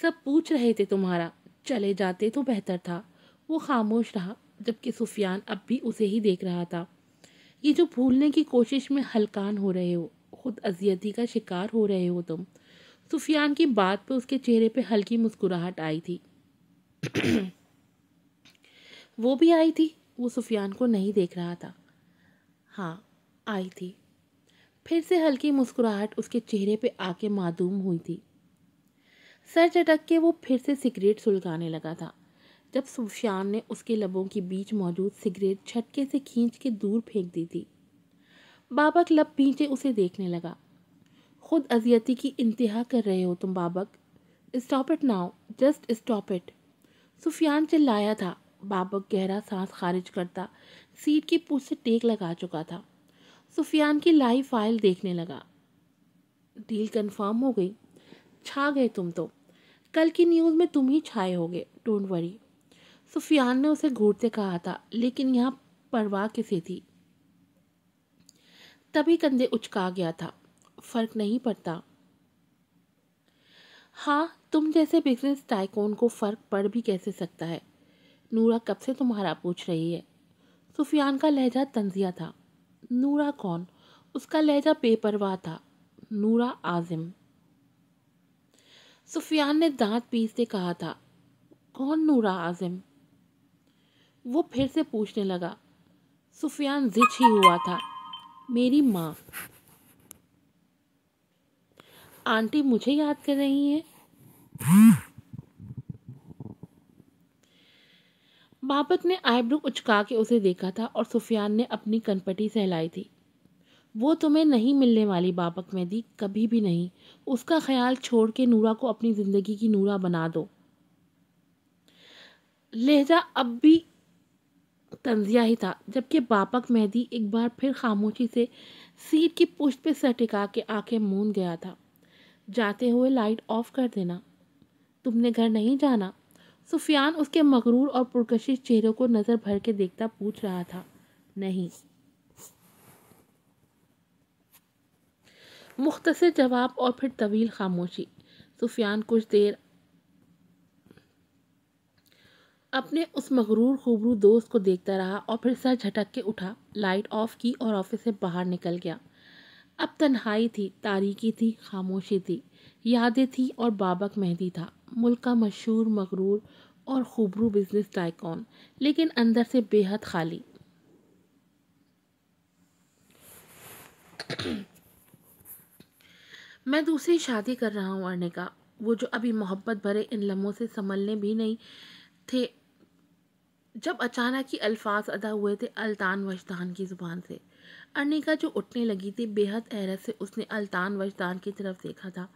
سب پوچھ رہے تھے تمہارا، چلے جاتے تو بہتر تھا۔ وہ خاموش رہا جبکہ سفیان اب بھی اسے ہی دیکھ رہا تھا۔ یہ جو بھولنے کی کوشش میں ہلکان ہو رہے ہو، خود اذیتی کا شکار ہو رہے ہو تم۔ سفیان کی بات پہ اس کے چہرے پہ ہلکی مسکراہٹ آئی تھی۔ وہ بھی آئی تھی؟ وہ سفیان کو نہیں دیکھ رہا تھا۔ ہاں آئی تھی۔ پھر سے ہلکی مسکراہٹ اس کے چہرے پہ آ کے معدوم ہوئی تھی۔ سر چٹک کے وہ پھر سے سگریٹ سلگانے لگا تھا جب سفیان نے اس کے لبوں کے بیچ موجود سگریٹ جھٹکے سے کھینچ کے دور پھینک دی تھی۔ بابک لب پیچھے اسے دیکھنے لگا۔ خود اذیتی کی انتہا کر رہے ہو تم Babak. Stop it now, just stop it. Sufyan چلایا تھا۔ بابک گہرا سانس خارج کرتا سیٹ کی پوچھ سے ٹیک لگا چکا تھا۔ سفیان کی لائیو فائل دیکھنے لگا۔ ڈیل کنفرم ہو گئی۔ چھا گئے تم تو۔ کل کی نیوز میں تم ہی چھائے ہوگے، ڈونٹ وری۔ سفیان نے اسے گھورتے کہا تھا، لیکن یہاں پرواہ کسے تھی؟ تبھی کندھے اچکا گیا تھا۔ فرق نہیں پڑتا۔ ہاں تم جیسے بزنس ٹائکون کو فرق پڑ بھی کیسے سکتا ہے؟ نورا کب سے تمہارا پوچھ رہی ہے۔ سفیان کا لہجہ طنزیہ تھا۔ نورا کون؟ اس کا لہجہ بے پرواہ تھا۔ نورا عازم۔ سفیان نے دانت پیستے کہا تھا، کون نورا عازم؟ وہ پھر سے پوچھنے لگا۔ سفیان زچ ہی ہوا تھا، میری ماں۔ آنٹی مجھے یاد کر رہی ہیں؟ بابک نے آئی برو اچکا کے اسے دیکھا تھا اور سفیان نے اپنی کنپٹی سہلائی تھی۔ وہ تمہیں نہیں ملنے والی بابک مہدی، کبھی بھی نہیں۔ اس کا خیال چھوڑ کے نورا کو اپنی زندگی کی نورا بنا دو۔ لہجہ اب بھی طنزیہ ہی تھا جبکہ بابک مہدی ایک بار پھر خاموشی سے سیٹ کی پشت پہ سر ٹکا کے آنکھیں موند گیا تھا۔ جاتے ہوئے لائٹ آف کر دینا۔ تم نے گھر نہیں جانا؟ سفیان اس کے مغرور اور پرکشش چہرے کو نظر بھر کے دیکھتا پوچھ رہا تھا۔ نہیں۔ مختصر جواب اور پھر طویل خاموشی۔ سفیان کچھ دیر اپنے اس مغرور خوبرو دوست کو دیکھتا رہا اور پھر سر جھٹک کے اٹھا، لائٹ آف کی اور آفس سے باہر نکل گیا۔ اب تنہائی تھی، تاریکی تھی، خاموشی تھی، یادیں تھی اور بابک مہدی تھا، ملک کا مشہور مغرور اور خوبرو بزنس ٹائکون، لیکن اندر سے بے حد خالی۔ میں دوسری شادی کر رہا ہوں ارنیکا۔ وہ جو ابھی محبت بھرے ان لمحوں سے سنبھلنے بھی نہیں تھے جب اچانک ہی الفاظ ادا ہوئے تھے التان وجدان کی زبان سے۔ ارنیکا جو اٹھنے لگی تھی، بے حد حیرت سے اس نے التان وجدان کی طرف دیکھا تھا۔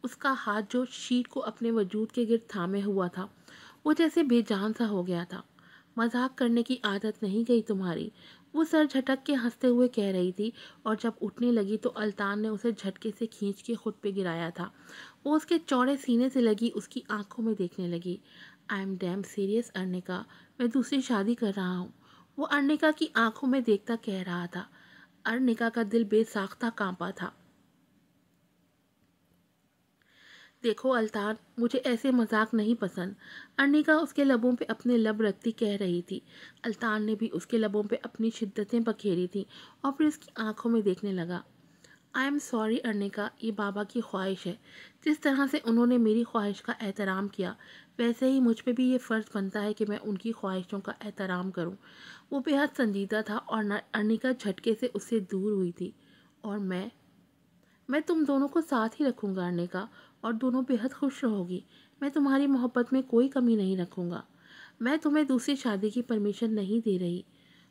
اس کا ہاتھ جو شیٹ کو اپنے وجود کے گرد تھامے ہوا تھا وہ جیسے بے جان سا ہو گیا تھا۔ مذاق کرنے کی عادت نہیں گئی تمہاری؟ وہ سر جھٹک کے ہنستے ہوئے کہہ رہی تھی اور جب اٹھنے لگی تو التان نے اسے جھٹکے سے کھینچ کے خود پہ گرایا تھا۔ وہ اس کے چوڑے سینے سے لگی اس کی آنکھوں میں دیکھنے لگی۔ آئی ایم ڈیم سیریس ارنیکا، میں دوسری شادی کر رہا ہوں۔ وہ ارنیکا کی آنکھوں میں دیکھتا کہہ رہا تھا۔ ارنیکا کا دل بے ساختہ کانپا تھا۔ دیکھو التان، مجھے ایسے مذاق نہیں پسند۔ ارنیکا اس کے لبوں پہ اپنے لب رکھتی کہہ رہی تھی۔ التان نے بھی اس کے لبوں پہ اپنی شدتیں بکھیری تھیں اور پھر اس کی آنکھوں میں دیکھنے لگا۔ آئی ایم سوری ارنیکا، یہ بابا کی خواہش ہے۔ جس طرح سے انہوں نے میری خواہش کا احترام کیا ویسے ہی مجھ پہ بھی یہ فرض بنتا ہے کہ میں ان کی خواہشوں کا احترام کروں۔ وہ بے حد سنجیدہ تھا اور ارنیکا جھٹکے سے اس سے دور ہوئی تھی۔ اور میں تم دونوں کو ساتھ ہی رکھوں گا ارنیکا، اور دونوں بے حد خوش رہو گی۔ میں تمہاری محبت میں کوئی کمی نہیں رکھوں گا۔ میں تمہیں دوسری شادی کی پرمیشن نہیں دے رہی۔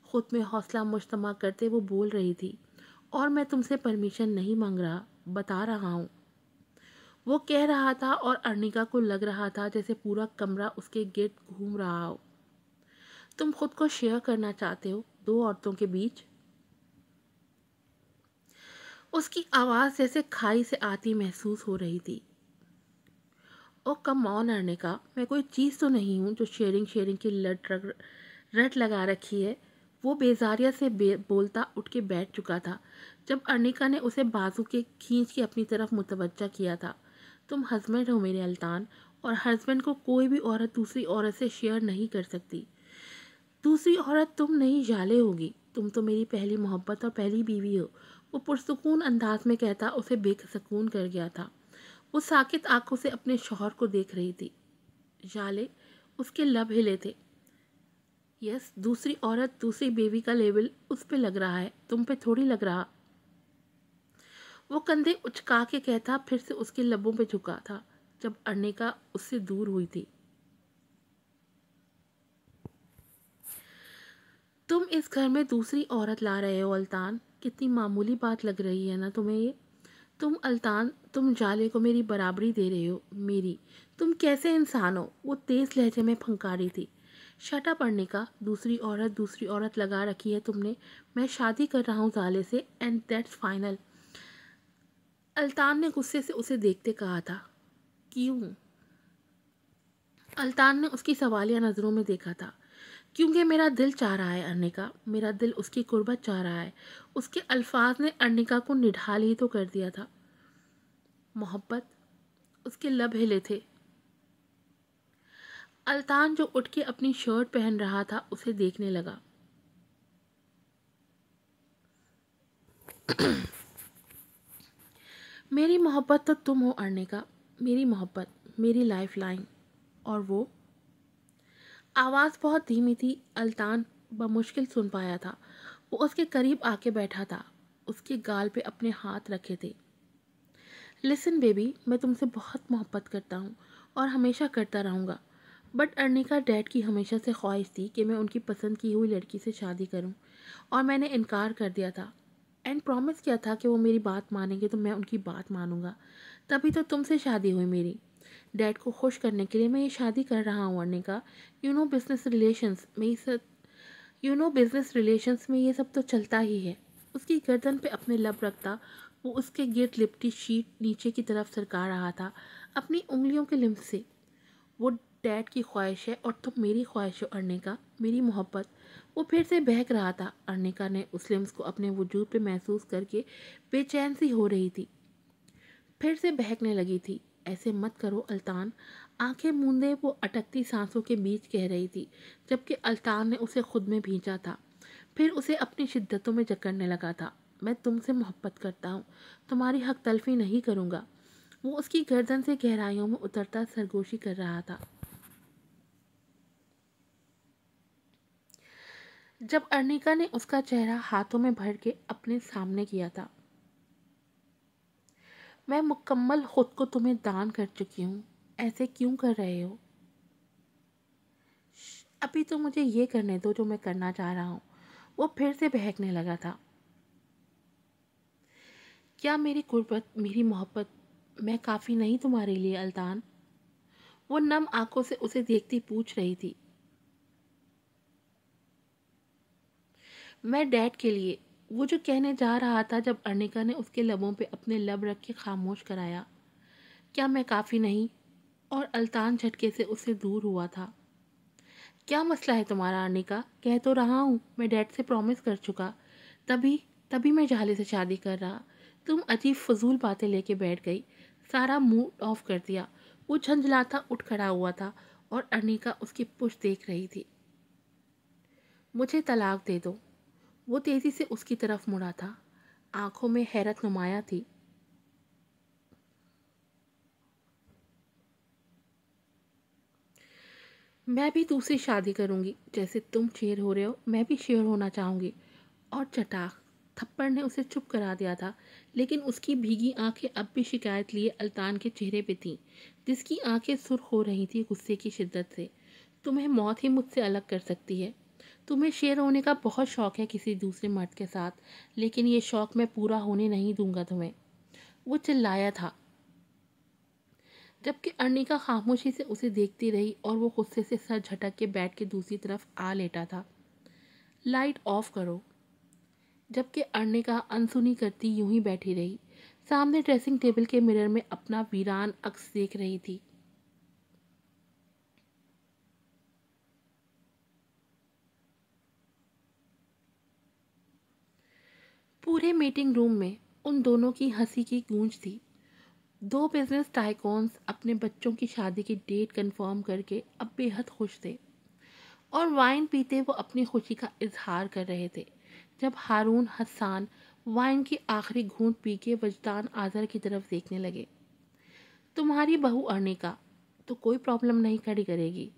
خود میں حوصلہ مجتمع کرتے وہ بول رہی تھی۔ اور میں تم سے پرمیشن نہیں مانگ رہا، بتا رہا ہوں۔ وہ کہہ رہا تھا اور ارنیکا کو لگ رہا تھا جیسے پورا کمرہ اس کے گرد گھوم رہا ہو۔ تم خود کو شیئر کرنا چاہتے ہو دو عورتوں کے بیچ؟ اس کی آواز جیسے کھائی سے آتی محسوس ہو رہی تھی۔ او کم آن ارنیکا، میں کوئی چیز تو نہیں ہوں جو شیئرنگ کی رٹ لگا رکھی ہے۔ وہ بیزاریہ سے بولتا اٹھ کے بیٹھ چکا تھا جب ارنیکا نے اسے بازو کے کھینچ کے اپنی طرف متوجہ کیا تھا۔ تم ہسبینڈ ہو میرے التان، اور ہسبینڈ کو کوئی بھی عورت دوسری عورت سے شیئر نہیں کر سکتی. دوسری عورت تم نہیں جالے ہوگی، تم تو میری پہلی محبت اور پہلی بیوی ہو. وہ پرسکون انداز میں کہتا اسے بے سکون کر گیا تھا. وہ ساکت آنکھوں سے اپنے شوہر کو دیکھ رہی تھی. جالے اس کے لب ہلے تھے. یس، دوسری عورت، دوسری بیوی کا لیبل اس پہ لگ رہا ہے، تم پہ تھوڑی لگ رہا. وہ کندھے اچکا کے کہتا پھر سے اس کے لبوں پہ جھکا تھا جب ارنیکا اس سے دور ہوئی تھی. تم اس گھر میں دوسری عورت لا رہے ہو الطان. کتنی معمولی بات لگ رہی ہے نا تمہیں یہ. تم الطان، تم جالے کو میری برابری دے رہے ہو. میری؟ تم کیسے انسان ہو؟ وہ تیز لہجے میں پھنکاری تھی. Shut up Arnika. دوسری عورت لگا رکھی ہے تم نے. میں شادی کر رہا ہوں جالے سے اینڈ دیٹس فائنل. الطان نے غصے سے اسے دیکھتے کہا تھا. کیوں؟ الطان نے اس کی سوالیہ نظروں میں دیکھا تھا. کیونکہ میرا دل چاہ رہا ہے ارنیکا. میرا دل اس کی قربت چاہ رہا ہے. اس کے الفاظ نے ارنیکا کو نڈھال ہی تو کر دیا تھا. محبت؟ اس کے لب ہلے تھے. الطان جو اٹھ کے اپنی شرٹ پہن رہا تھا اسے دیکھنے لگا. میری محبت تو تم ہو ارنیکا. میری محبت، میری لائف لائن. اور وہ؟ آواز بہت دھیمی تھی. الطان بمشکل سن پایا تھا. وہ اس کے قریب آ کے بیٹھا تھا. اس کے گال پہ اپنے ہاتھ رکھے تھے. لسن بیبی، میں تم سے بہت محبت کرتا ہوں اور ہمیشہ کرتا رہوں گا. بٹ ارنیکا ڈیڈ کی ہمیشہ سے خواہش تھی کہ میں ان کی پسند کی ہوئی لڑکی سے شادی کروں اور میں نے انکار کر دیا تھا. اینڈ پرومس کیا تھا کہ وہ میری بات مانیں گے تو میں ان کی بات مانوں گا. تبھی تو تم سے شادی ہوئی میری. ڈیڈ کو خوش کرنے کے لیے میں یہ شادی کر رہا ہوں ارنیکا. بزنس ریلیشنز میں یہ سب تو چلتا ہی ہے. اس کی گردن پہ اپنے لب رکھتا وہ اس کے گرد لپٹی شیٹ نیچے کی طرف سرکا رہا تھا اپنی انگلیوں کے لمس سے. وہ ڈیڈ کی خواہش ہے اور تم میری خواہش ہو ارنیکا. میری محبت. وہ پھر سے بہک رہا تھا. ارنیکا نے اس لمس کو اپنے وجود پہ محسوس کر کے بے چین سی ہو رہی تھی. پھر سے بہکنے لگی تھی. ایسے مت کرو الطان. آنکھیں موندے وہ اٹکتی سانسوں کے بیچ کہہ رہی تھی جبکہ الطان نے اسے خود میں بھینچا تھا. پھر اسے اپنی شدتوں میں جکڑنے لگا تھا. میں تم سے محبت کرتا ہوں. تمہاری حق تلفی نہیں کروں گا. وہ اس کی گردن سے گہرائیوں میں اترتا سرگوشی کر رہا تھا. جب ارنیکا نے اس کا چہرہ ہاتھوں میں بھر کے اپنے سامنے کیا تھا. میں مکمل خود کو تمہیں دان کر چکی ہوں. ایسے کیوں کر رہے ہو؟ ابھی تو مجھے یہ کرنے دو جو میں کرنا چاہ رہا ہوں. وہ پھر سے بہکنے لگا تھا. کیا میری قربت، میری محبت میں کافی نہیں تمہارے لیے الطان؟ وہ نم آنکھوں سے اسے دیکھتی پوچھ رہی تھی. میں ڈیڈ کے لیے. وہ جو کہنے جا رہا تھا جب ارنیکا نے اس کے لبوں پہ اپنے لب رکھ کے خاموش کرایا. کیا میں کافی نہیں؟ اور الطان جھٹکے سے اس سے دور ہوا تھا. کیا مسئلہ ہے تمہارا ارنیکا؟ کہہ تو رہا ہوں میں ڈیڈ سے پرومس کر چکا. تبھی میں جالے سے شادی کر رہا. تم عجیب فضول باتیں لے کے بیٹھ گئی. سارا موڈ آف کر دیا. وہ جھنجھلاتا اٹھ کھڑا ہوا تھا اور ارنیکا اس کی پشت دیکھ رہی تھی. مجھے طلاق دے دو. وہ تیزی سے اس کی طرف مڑا تھا. آنکھوں میں حیرت نمایاں تھی. میں بھی دوسری شادی کروں گی. جیسے تم شیر ہو رہے ہو میں بھی شیر ہونا چاہوں گی. اور چٹاخ تھپڑ نے اسے چپ کرا دیا تھا. لیکن اس کی بھیگی آنکھیں اب بھی شکایت لیے الطان کے چہرے پہ تھیں جس کی آنکھیں سرخ ہو رہی تھی غصے کی شدت سے. تمہیں موت ہی مجھ سے الگ کر سکتی ہے. تمہیں شیر ہونے کا بہت شوق ہے کسی دوسرے مرد کے ساتھ، لیکن یہ شوق میں پورا ہونے نہیں دوں گا تمہیں. وہ چلایا تھا جبکہ ارنیکا خاموشی سے اسے دیکھتی رہی اور وہ غصے سے سر جھٹک کے بیٹھ کے دوسری طرف آ لیٹا تھا. لائٹ آف کرو. جبکہ ارنیکا انسنی کرتی یوں ہی بیٹھی رہی. سامنے ڈریسنگ ٹیبل کے مرر میں اپنا ویران عکس دیکھ رہی تھی. پورے میٹنگ روم میں ان دونوں کی ہنسی کی گونج تھی. دو بزنس ٹائکونز اپنے بچوں کی شادی کی ڈیٹ کنفرم کر کے اب بے حد خوش تھے اور وائن پیتے وہ اپنی خوشی کا اظہار کر رہے تھے جب ہارون حسان وائن کی آخری گھونٹ پی کے وجدان آذر کی طرف دیکھنے لگے۔ تمہاری بہو ارنیکا تو کوئی پرابلم نہیں کھڑی کرے گی۔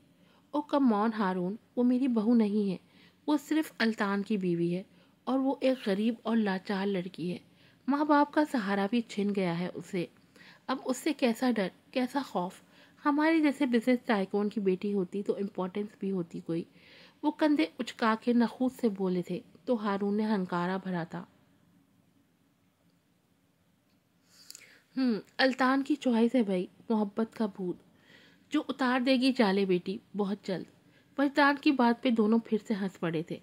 او کم آن ہارون، وہ میری بہو نہیں ہے، وہ صرف الطان کی بیوی ہے اور وہ ایک غریب اور لاچار لڑکی ہے۔ ماں باپ کا سہارا بھی چھن گیا ہے اسے، اب اس سے کیسا ڈر، کیسا خوف؟ ہماری جیسے بزنس ٹائکون کی بیٹی ہوتی تو امپورٹنس بھی ہوتی کوئی۔ وہ کندھے اچکا کے نخوت سے بولے تھے تو ہارون نے ہنکارا بھرا تھا۔ الطان کی چوائس ہے بھائی، محبت کا بھوت جو اتار دے گی چالے بیٹی بہت جلد۔ وجدان کی بات پہ دونوں پھر سے ہنس پڑے تھے۔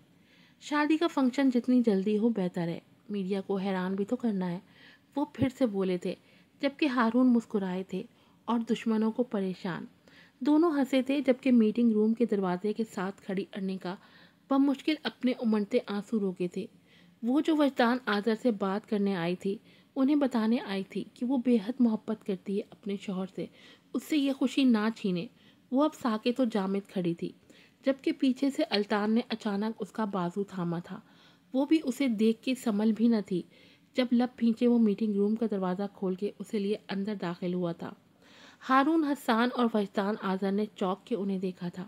شادی کا فنکشن جتنی جلدی ہو بہتر ہے، میڈیا کو حیران بھی تو کرنا ہے، وہ پھر سے بولے تھے جبکہ ہارون مسکرائے تھے اور دشمنوں کو پریشان۔ دونوں ہنسے تھے جبکہ میٹنگ روم کے دروازے کے ساتھ کھڑی ارنیکا بمشکل اپنے امڑتے آنسو روکے تھے۔ وہ جو وجدان آذر سے بات کرنے آئی تھی، انہیں بتانے آئی تھی کہ وہ بے حد محبت کرتی ہے اپنے شوہر سے، اس سے یہ خوشی نہ چھینے۔ وہ اب ساکت و جامد کھڑی تھی جبکہ پیچھے سے الطان نے اچانک اس کا بازو تھاما تھا۔ وہ بھی اسے دیکھ کے سنبھل بھی نہ تھی جب لب بھینچے وہ میٹنگ روم کا دروازہ کھول کے اسے لیے اندر داخل ہوا تھا۔ ہارون حسان اور وجدان آذر نے چونک کے انہیں دیکھا تھا۔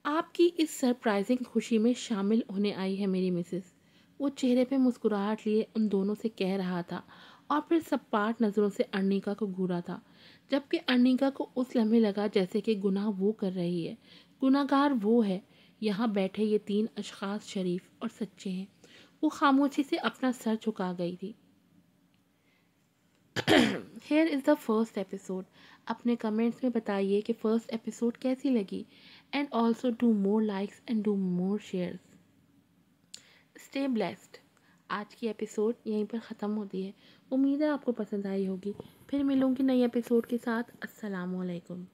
آپ کی اس سرپرائزنگ خوشی میں شامل ہونے آئی ہے میری مسز، وہ چہرے پہ مسکراہٹ لیے ان دونوں سے کہہ رہا تھا اور پھر سپاٹ نظروں سے ارنیکا کو گھورا تھا جبکہ ارنیکا کو اس لمحے لگا جیسے کہ گناہ وہ کر رہی ہے، گناہ گار وہ ہے۔ یہاں بیٹھے یہ تین اشخاص شریف اور سچے ہیں۔ وہ خاموشی سے اپنا سر جھکا گئی تھی۔ Here is the first episode. اپنے کمنٹس میں بتائیے کہ فرسٹ ایپیسوڈ کیسی لگی، and also do more likes and do more shares. Stay blessed. آج کی ایپیسوڈ یہیں پر ختم ہوتی ہے، امید ہے آپ کو پسند آئی ہوگی۔ پھر ملوں گی نئی ایپیسوڈ کے ساتھ۔ السلام علیکم۔